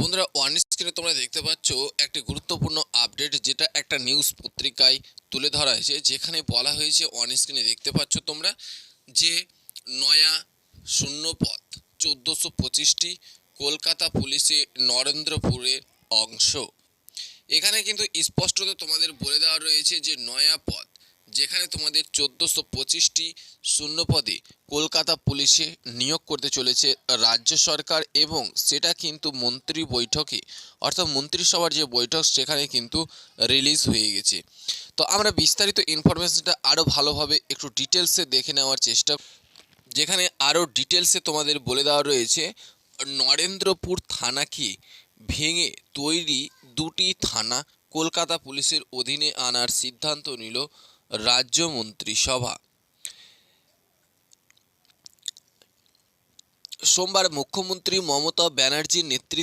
বন্ধুরা, অন স্ক্রিনে তোমরা দেখতে পাচ্ছ একটি গুরুত্বপূর্ণ আপডেট, যেটা একটা নিউজ পত্রিকায় তুলে ধরা হয়েছে, যেখানে বলা হয়েছে, অন স্ক্রিনে দেখতে পাচ্ছ তোমরা, যে নয়া শূন্যপদ 1425টি কলকাতা পুলিশে নরেন্দ্রপুরের অংশ। এখানে কিন্তু স্পষ্টত তোমাদের বলে দেওয়া রয়েছে যে নয়া পদ, যেখানে তোমাদের 1425টি শূন্যপদে কলকাতা পুলিশে নিয়োগ করতে চলেছে রাজ্য সরকার, এবং সেটা কিন্তু মন্ত্রী বৈঠকে, অর্থাৎ মন্ত্রিসভার যে বৈঠক, সেখানে কিন্তু রিলিজ হয়ে গেছে। তো আমরা বিস্তারিত ইনফরমেশনটা আরও ভালোভাবে একটু ডিটেলসে দেখে নেওয়ার চেষ্টা, যেখানে আরও ডিটেলসে তোমাদের বলে দেওয়া রয়েছে নরেন্দ্রপুর থানাকে ভেঙে তৈরি দুটি থানা কলকাতা পুলিশের অধীনে আনার সিদ্ধান্ত নিল রাজ্য মন্ত্রিসভা। সোমবার মুখ্যমন্ত্রী মমতা ব্যানার্জির নেতৃত্বে